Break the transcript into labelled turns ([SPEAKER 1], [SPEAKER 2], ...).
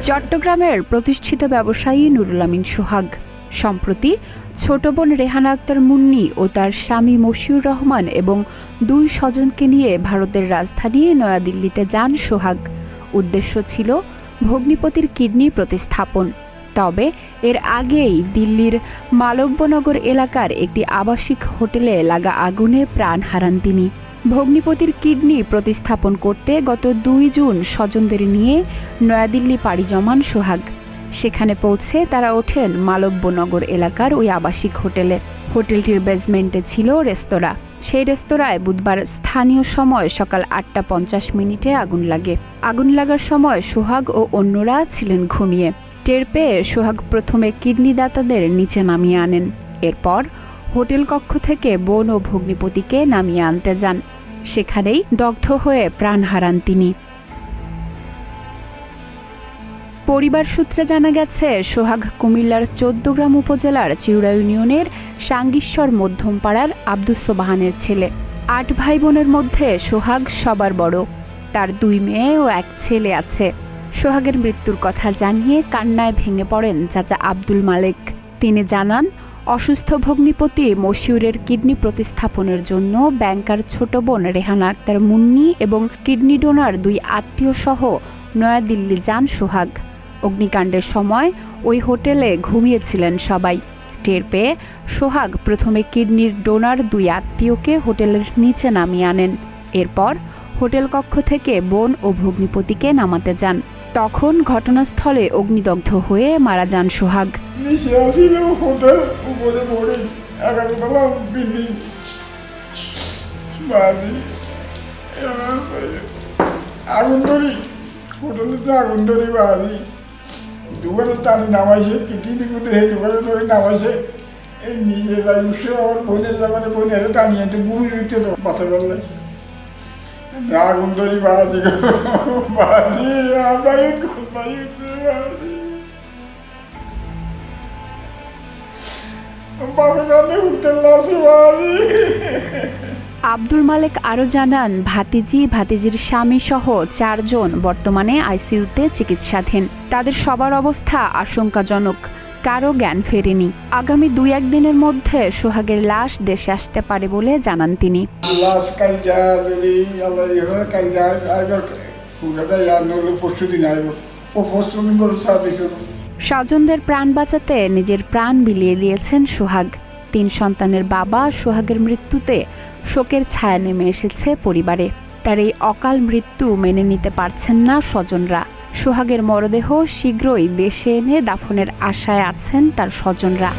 [SPEAKER 1] চট্টগ্রামের প্রতিষ্ঠিত ব্যবসায়ী নুরুল আমিন সোহাগ সম্প্রতি ছোট বোন রেহানা আক্তার মুন্নি ও তার স্বামী মশিউর রহমান এবং 2 স্বজনকে নিয়ে ভারতের রাজধানী নয়াদিল্লিতে যান সোহাগ। উদ্দেশ্য ছিল ভগ্নিপতির কিডনি প্রতিস্থাপন। তবে এর আগেই দিল্লির মালব্যনগর এলাকার একটি আবাসিক হোটেলে লাগা আগুনে প্রাণ হারান তিনি। ভগ্নিপতির কিডনি প্রতিস্থাপন করতে গত 2 জুন স্বজনদের নিয়ে নয়াদিল্লি পাড়ি জমান সোহাগ। সেখানে পৌঁছে তারা ওঠেন মালব্যনগর এলাকার ওই আবাসিক হোটেলে। হোটেলটির বেসমেন্টে ছিল রেস্তোরাঁ। সেই রেস্তোরাঁয় বুধবার স্থানীয় সময় সকাল 8টা 50 আগুন লাগে। আগুন লাগার সময় সোহাগ ও অন্যরা ছিলেন ঘুমিয়ে। টের পেয়ে সোহাগ প্রথমে কিডনি দাতাদের নিচে নামিয়ে আনেন। এরপর হোটেল কক্ষ থেকে বোন ও ভগ্নিপতিকে নামিয়ে আনতে যান। সেখানেই দগ্ধ হয়ে প্রাণ হারান তিনি। পরিবার সূত্রে জানা গেছে, সোহাগ কুমিল্লার 14 উপজেলার চিউড়া ইউনিয়নের সাঙ্গীশ্বর মধ্যমপাড়ার আব্দুস সোবাহানের ছেলে। 8 ভাই বোনের মধ্যে সোহাগ সবার বড়। তার 2 মেয়ে ও 1 ছেলে আছে। সোহাগের মৃত্যুর কথা জানিয়ে কান্নায় ভেঙে পড়েন চাচা আব্দুল মালেক। তিনি জানান, অসুস্থ ভগ্নিপতি মশিউরের কিডনি প্রতিস্থাপনের জন্য ব্যাংকার ছোট বোন রেহানা আক্তার মুন্নি এবং কিডনি ডোনার 2 আত্মীয় সহ নয়াদিল্লি যান সোহাগ। অগ্নিকাণ্ডের সময় ওই হোটেলে ঘুমিয়েছিলেন সবাই। টের পেয়ে সোহাগ প্রথমে কিডনির ডোনার 2 আত্মীয়কে হোটেলের নিচে নামিয়ে আনেন। এরপর হোটেল কক্ষ থেকে বোন ও ভগ্নিপতিকে নামাতে যান। তখন ঘটনাস্থলে অগ্নিদগ্ধ হয়ে মারা যান সোহাগ।
[SPEAKER 2] দোকানে টানি নামাইছে, কিডনি করে সেই দোকানে ধরে নামাইছে। এই নিজে যাই উঠছে আমার বোনের জামানে বোন এসে টানিয়ে তো গুড়ি রুইতে তো বাঁচা পারলে আগুন ধরি বাড়াচ্ছি বাড়াচ্ছি
[SPEAKER 1] আব্দুল মালেক আরও জানান, ভাতিজির স্বামী সহ 4 জন বর্তমানে আইসিইউতে চিকিৎসাধীন। তাদের সবার অবস্থা আশঙ্কাজনক। কারো জ্ঞান ফেরেনি। আগামী 2-1 দিনের মধ্যে সোহাগের লাশ দেশে আসতে পারে বলে জানান তিনি। স্বজনদের প্রাণ বাঁচাতে নিজের প্রাণ বিলিয়ে দিয়েছেন সোহাগ। 3 সন্তানের বাবা সোহাগের মৃত্যুতে শোকের ছায়া নেমে এসেছে পরিবারে। তার এই অকাল মৃত্যু মেনে নিতে পারছেন না স্বজনরা। সোহাগের মরদেহ শীঘ্রই দেশে এনে দাফনের আশায় আছেন তার স্বজনরা।